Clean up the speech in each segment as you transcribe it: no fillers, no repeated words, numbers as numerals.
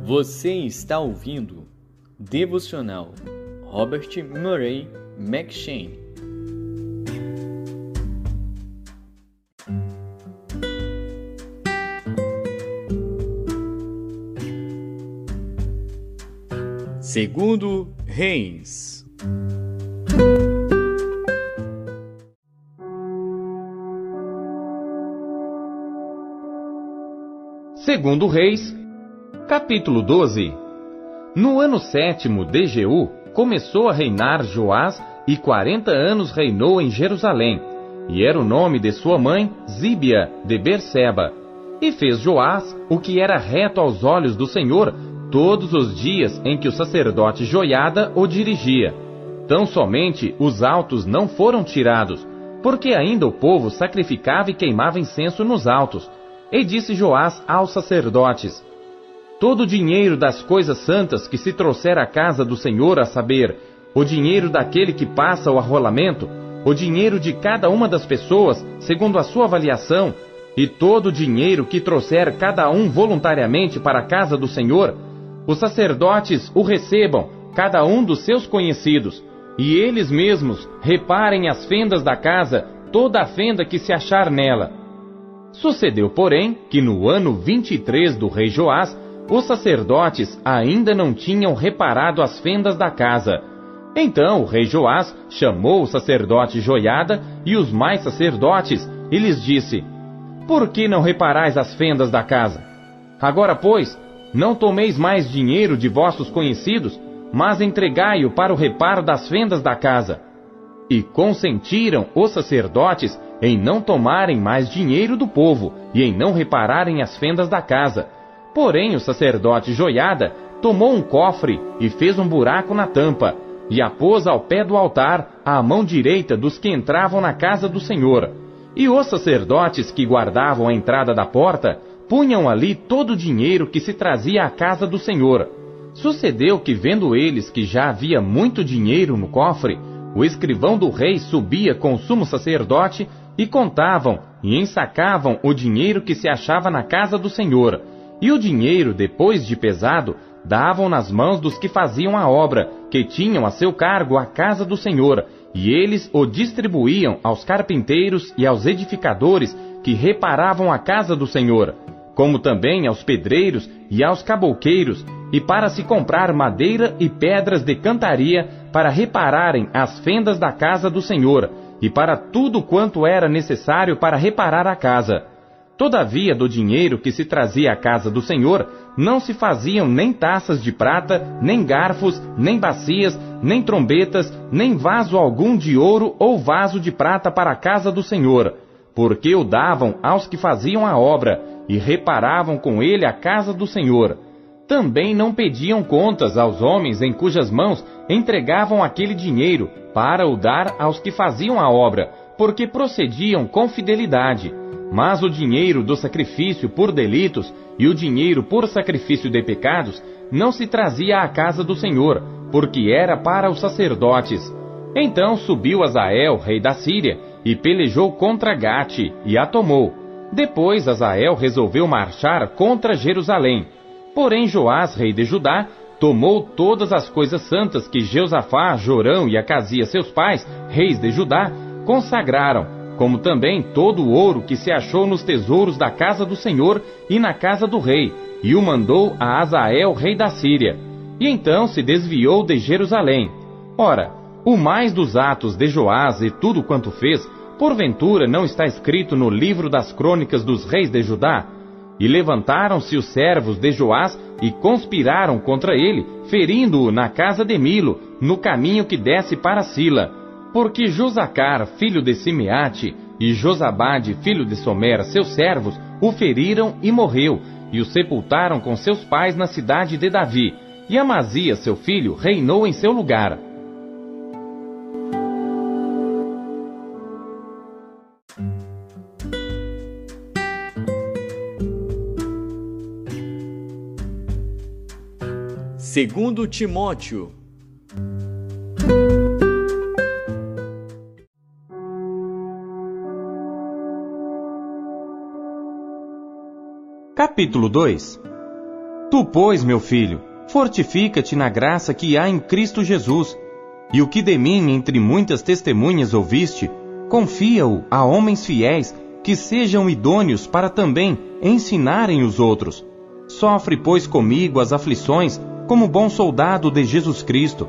Você está ouvindo Devocional Robert Murray M'Cheyne. Segundo Reis. Segundo Reis, capítulo 12. No ano 7º de Jeú, começou a reinar Joás, e 40 anos reinou em Jerusalém. E era o nome de sua mãe, Zíbia de Berseba. E fez Joás o que era reto aos olhos do Senhor, todos os dias em que o sacerdote Joiada o dirigia. Tão somente os altos não foram tirados, porque ainda o povo sacrificava e queimava incenso nos altos. E disse Joás aos sacerdotes: todo o dinheiro das coisas santas que se trouxer à casa do Senhor, a saber, o dinheiro daquele que passa o arrolamento, o dinheiro de cada uma das pessoas, segundo a sua avaliação, e todo o dinheiro que trouxer cada um voluntariamente para a casa do Senhor, os sacerdotes o recebam, cada um dos seus conhecidos, e eles mesmos reparem as fendas da casa, toda a fenda que se achar nela. Sucedeu, porém, que no ano 23 do rei Joás, os sacerdotes ainda não tinham reparado as fendas da casa. Então o rei Joás chamou o sacerdote Joiada e os mais sacerdotes, e lhes disse: por que não reparais as fendas da casa? Agora, pois, não tomeis mais dinheiro de vossos conhecidos, mas entregai-o para o reparo das fendas da casa. E consentiram os sacerdotes em não tomarem mais dinheiro do povo e em não repararem as fendas da casa. Porém o sacerdote Joiada tomou um cofre e fez um buraco na tampa, e a pôs ao pé do altar, à mão direita dos que entravam na casa do Senhor. E os sacerdotes que guardavam a entrada da porta punham ali todo o dinheiro que se trazia à casa do Senhor. Sucedeu que, vendo eles que já havia muito dinheiro no cofre, o escrivão do rei subia com o sumo sacerdote e contavam e ensacavam o dinheiro que se achava na casa do Senhor. E o dinheiro, depois de pesado, davam nas mãos dos que faziam a obra, que tinham a seu cargo a casa do Senhor, e eles o distribuíam aos carpinteiros e aos edificadores que reparavam a casa do Senhor, como também aos pedreiros e aos cabouqueiros, e para se comprar madeira e pedras de cantaria para repararem as fendas da casa do Senhor, e para tudo quanto era necessário para reparar a casa. Todavia, do dinheiro que se trazia à casa do Senhor, não se faziam nem taças de prata, nem garfos, nem bacias, nem trombetas, nem vaso algum de ouro ou vaso de prata para a casa do Senhor, porque o davam aos que faziam a obra, e reparavam com ele a casa do Senhor. Também não pediam contas aos homens em cujas mãos entregavam aquele dinheiro, para o dar aos que faziam a obra, porque procediam com fidelidade. Mas o dinheiro do sacrifício por delitos e o dinheiro por sacrifício de pecados não se trazia à casa do Senhor, porque era para os sacerdotes. Então subiu Hazael, rei da Síria, e pelejou contra Gate, e a tomou. Depois Hazael resolveu marchar contra Jerusalém. Porém Joás, rei de Judá, tomou todas as coisas santas que Jeosafá, Jorão e Acasias, seus pais, reis de Judá, consagraram, como também todo o ouro que se achou nos tesouros da casa do Senhor e na casa do rei, e o mandou a Hazael, rei da Síria. E então se desviou de Jerusalém. Ora, o mais dos atos de Joás e tudo quanto fez, porventura não está escrito no livro das crônicas dos reis de Judá? E levantaram-se os servos de Joás e conspiraram contra ele, ferindo-o na casa de Milo, no caminho que desce para Sila. Porque Josacar, filho de Simeate, e Josabade, filho de Somer, seus servos, o feriram e morreu, e o sepultaram com seus pais na cidade de Davi. E Amazias, seu filho, reinou em seu lugar. Segundo Timóteo. Capítulo 2. Tu, pois, meu filho, fortifica-te na graça que há em Cristo Jesus, e o que de mim entre muitas testemunhas ouviste, confia-o a homens fiéis, que sejam idôneos para também ensinarem os outros. Sofre, pois, comigo as aflições, como bom soldado de Jesus Cristo.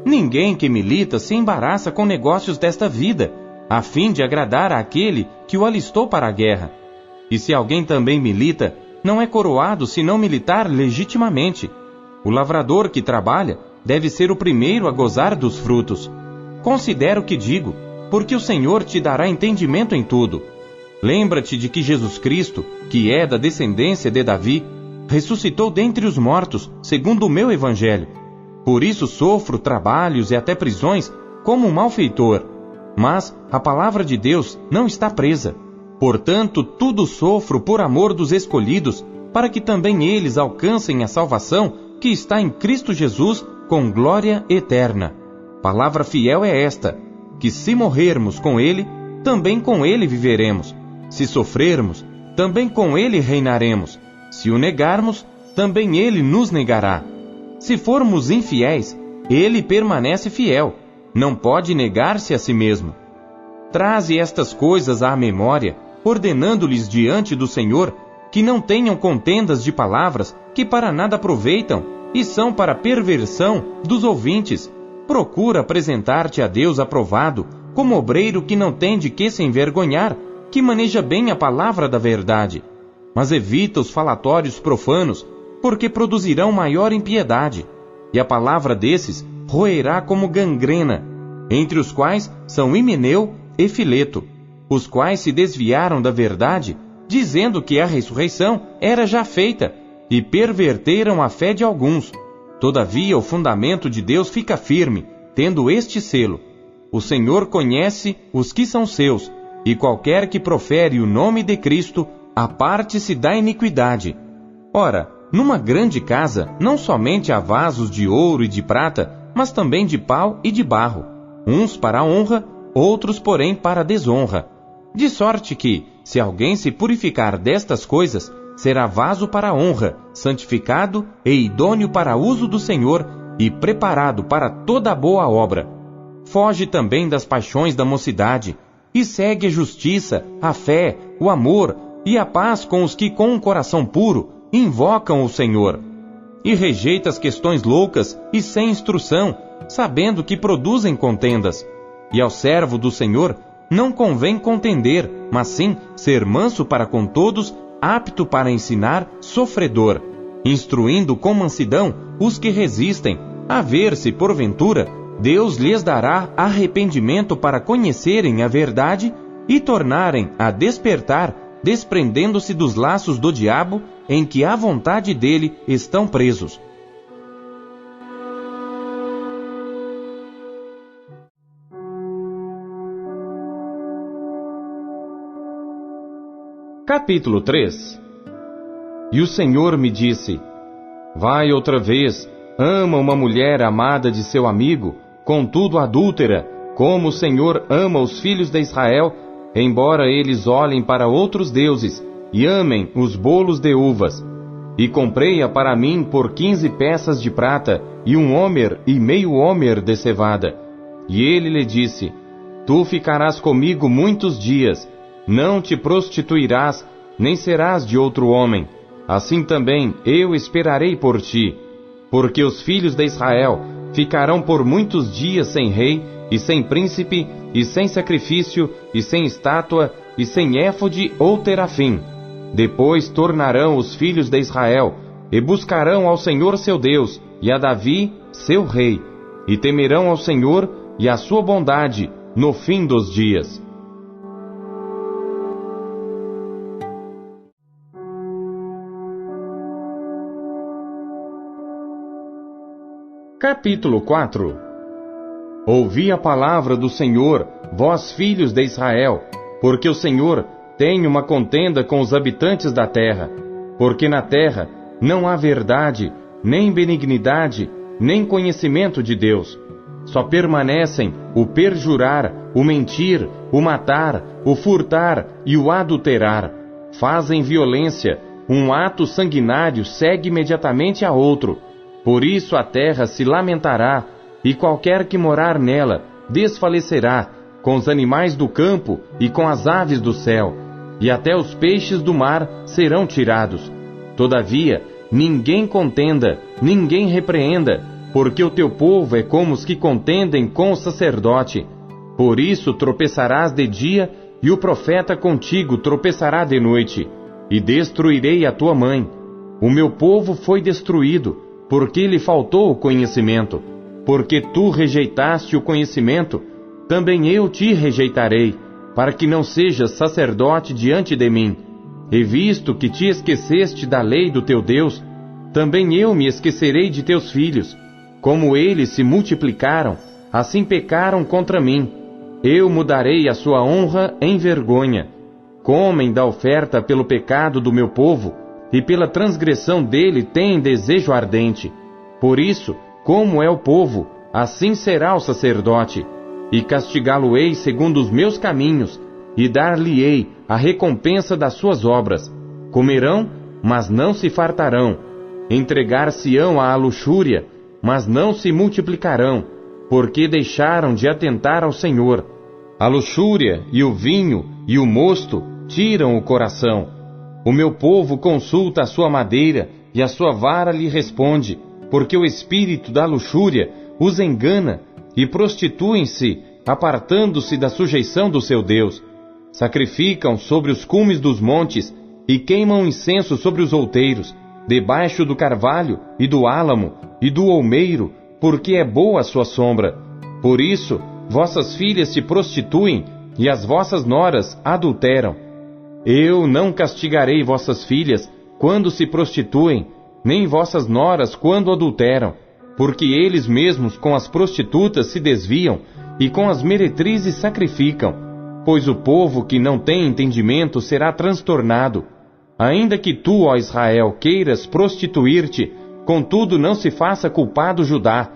Ninguém que milita se embaraça com negócios desta vida, a fim de agradar àquele que o alistou para a guerra. E se alguém também milita, não é coroado se não militar legitimamente. O lavrador que trabalha deve ser o primeiro a gozar dos frutos. Considera o que digo, porque o Senhor te dará entendimento em tudo. Lembra-te de que Jesus Cristo, que é da descendência de Davi, ressuscitou dentre os mortos, segundo o meu evangelho. Por isso sofro trabalhos e até prisões como um malfeitor. Mas a palavra de Deus não está presa. Portanto, tudo sofro por amor dos escolhidos, para que também eles alcancem a salvação que está em Cristo Jesus com glória eterna. Palavra fiel é esta, que se morrermos com Ele, também com Ele viveremos. Se sofrermos, também com Ele reinaremos. Se o negarmos, também Ele nos negará. Se formos infiéis, Ele permanece fiel, não pode negar-se a si mesmo. Traze estas coisas à memória, ordenando-lhes diante do Senhor que não tenham contendas de palavras que para nada aproveitam e são para perversão dos ouvintes. Procura apresentar-te a Deus aprovado, como obreiro que não tem de que se envergonhar, que maneja bem a palavra da verdade. Mas evita os falatórios profanos, porque produzirão maior impiedade, e a palavra desses roerá como gangrena, entre os quais são Himeneu e Fileto, os quais se desviaram da verdade, dizendo que a ressurreição era já feita, e perverteram a fé de alguns. Todavia o fundamento de Deus fica firme, tendo este selo: o Senhor conhece os que são seus, e qualquer que profere o nome de Cristo, aparte-se da iniquidade. Ora, numa grande casa, não somente há vasos de ouro e de prata, mas também de pau e de barro, uns para a honra, outros, porém, para a desonra. De sorte que, se alguém se purificar destas coisas, será vaso para a honra, santificado e idôneo para uso do Senhor, e preparado para toda a boa obra. Foge também das paixões da mocidade, e segue a justiça, a fé, o amor e a paz com os que com um coração puro invocam o Senhor. E rejeita as questões loucas e sem instrução, sabendo que produzem contendas. E ao servo do Senhor não convém contender, mas sim ser manso para com todos, apto para ensinar, sofredor, instruindo com mansidão os que resistem, a ver se, porventura, Deus lhes dará arrependimento para conhecerem a verdade e tornarem a despertar, desprendendo-se dos laços do diabo, em que à vontade dele estão presos. Capítulo 3. E o Senhor me disse: vai outra vez, ama uma mulher amada de seu amigo, contudo adúltera, como o Senhor ama os filhos de Israel, embora eles olhem para outros deuses e amem os bolos de uvas. E comprei-a para mim por 15 peças de prata e 1 homer e meio homer de cevada. E ele lhe disse: tu ficarás comigo muitos dias, não te prostituirás, nem serás de outro homem. Assim também eu esperarei por ti, porque os filhos de Israel ficarão por muitos dias sem rei, e sem príncipe, e sem sacrifício, e sem estátua, e sem éfode ou terafim. Depois tornarão os filhos de Israel, e buscarão ao Senhor seu Deus, e a Davi, seu rei, e temerão ao Senhor e à sua bondade no fim dos dias. Capítulo 4. Ouvi a palavra do Senhor, vós filhos de Israel, porque o Senhor tem uma contenda com os habitantes da terra, porque na terra não há verdade, nem benignidade, nem conhecimento de Deus. Só permanecem o perjurar, o mentir, o matar, o furtar e o adulterar. Fazem violência, um ato sanguinário segue imediatamente a outro. Por isso a terra se lamentará, e qualquer que morar nela desfalecerá, com os animais do campo e com as aves do céu, e até os peixes do mar serão tirados. Todavia, ninguém contenda, ninguém repreenda, porque o teu povo é como os que contendem com o sacerdote. Por isso tropeçarás de dia, e o profeta contigo tropeçará de noite, e destruirei a tua mãe. O meu povo foi destruído, porque lhe faltou o conhecimento. Porque tu rejeitaste o conhecimento, também eu te rejeitarei, para que não sejas sacerdote diante de mim. E visto que te esqueceste da lei do teu Deus, também eu me esquecerei de teus filhos. Como eles se multiplicaram, assim pecaram contra mim. Eu mudarei a sua honra em vergonha. Comem da oferta pelo pecado do meu povo, e pela transgressão dele têm desejo ardente. Por isso, como é o povo, assim será o sacerdote. E castigá-lo-ei segundo os meus caminhos, e dar-lhe-ei a recompensa das suas obras. Comerão, mas não se fartarão. Entregar-se-ão à luxúria, mas não se multiplicarão, porque deixaram de atentar ao Senhor. A luxúria e o vinho e o mosto tiram o coração. O meu povo consulta a sua madeira, e a sua vara lhe responde, porque o espírito da luxúria os engana, e prostituem-se, apartando-se da sujeição do seu Deus. Sacrificam sobre os cumes dos montes, e queimam incenso sobre os outeiros, debaixo do carvalho, e do álamo, e do olmeiro, porque é boa a sua sombra. Por isso, vossas filhas se prostituem, e as vossas noras adulteram. Eu não castigarei vossas filhas quando se prostituem, nem vossas noras quando adulteram, porque eles mesmos com as prostitutas se desviam, e com as meretrizes sacrificam. Pois o povo que não tem entendimento será transtornado. Ainda que tu, ó Israel, queiras prostituir-te, contudo não se faça culpado Judá.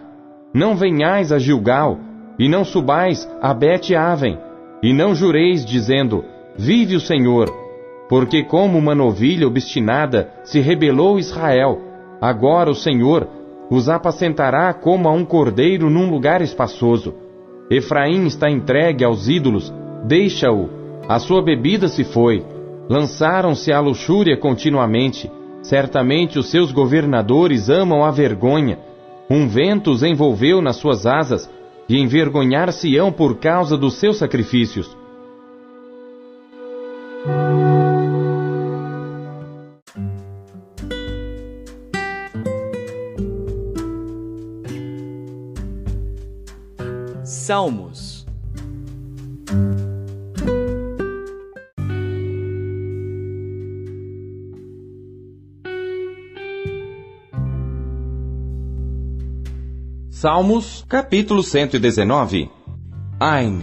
Não venhais a Gilgal, e não subais a Bet-Aven, e não jureis, dizendo, vive o Senhor. Porque como uma novilha obstinada se rebelou Israel, agora o Senhor os apacentará como a um cordeiro num lugar espaçoso. Efraim está entregue aos ídolos, deixa-o, a sua bebida se foi. Lançaram-se à luxúria continuamente, certamente os seus governadores amam a vergonha. Um vento os envolveu nas suas asas, e envergonhar-se-ão por causa dos seus sacrifícios. Salmos. Salmos, capítulo 119. Ain.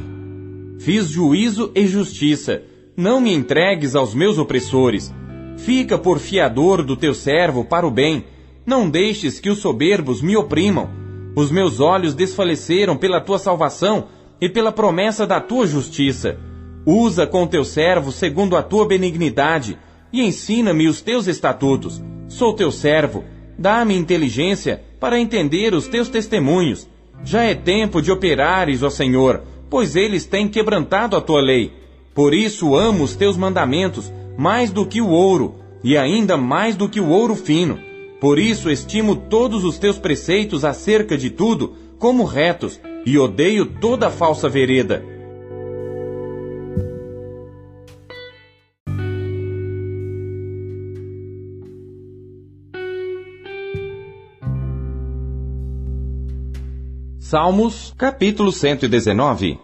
Fiz juízo e justiça, não me entregues aos meus opressores. Fica por fiador do teu servo para o bem, não deixes que os soberbos me oprimam. Os meus olhos desfaleceram pela tua salvação e pela promessa da tua justiça. Usa com teu servo segundo a tua benignidade, e ensina-me os teus estatutos. Sou teu servo, dá-me inteligência para entender os teus testemunhos. Já é tempo de operares, ó Senhor, pois eles têm quebrantado a tua lei. Por isso amo os teus mandamentos mais do que o ouro, e ainda mais do que o ouro fino. Por isso estimo todos os teus preceitos acerca de tudo como retos, e odeio toda falsa vereda. Salmos, capítulo 119.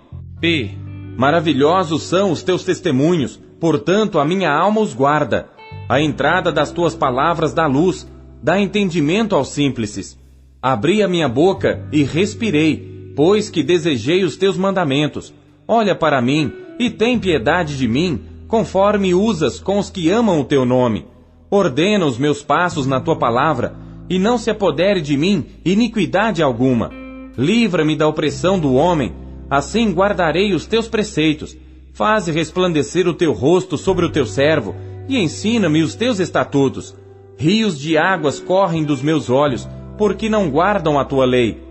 Maravilhosos são os teus testemunhos, portanto a minha alma os guarda. A entrada das tuas palavras dá luz, dá entendimento aos simples. Abri a minha boca e respirei, pois que desejei os teus mandamentos. Olha para mim e tem piedade de mim, conforme usas com os que amam o teu nome. Ordena os meus passos na tua palavra, e não se apodere de mim iniquidade alguma. Livra-me da opressão do homem, assim guardarei os teus preceitos. Faze resplandecer o teu rosto sobre o teu servo, e ensina-me os teus estatutos. Rios de águas correm dos meus olhos, porque não guardam a tua lei.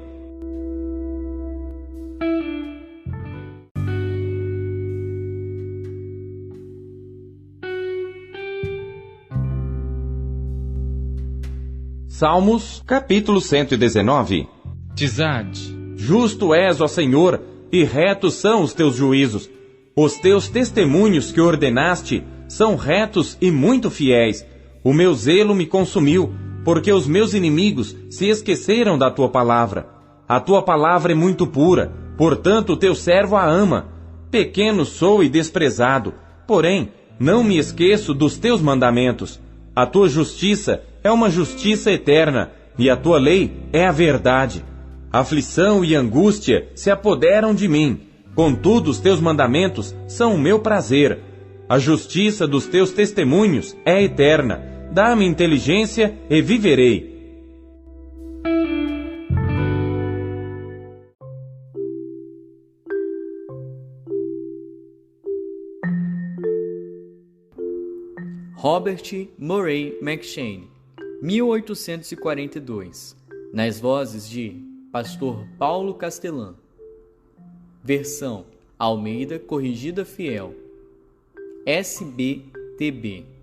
Salmos, capítulo 119. Tizade. Justo és, ó Senhor, e retos são os teus juízos. Os teus testemunhos que ordenaste são retos e muito fiéis. O meu zelo me consumiu, porque os meus inimigos se esqueceram da tua palavra. A tua palavra é muito pura, portanto teu servo a ama. Pequeno sou e desprezado, porém não me esqueço dos teus mandamentos. A tua justiça é uma justiça eterna, e a tua lei é a verdade. Aflição e angústia se apoderam de mim, contudo os teus mandamentos são o meu prazer. A justiça dos teus testemunhos é eterna, dá-me inteligência e viverei. Robert Murray McCheyne, 1842, nas vozes de Pastor Paulo Castelã. Versão Almeida Corrigida Fiel, SBTB.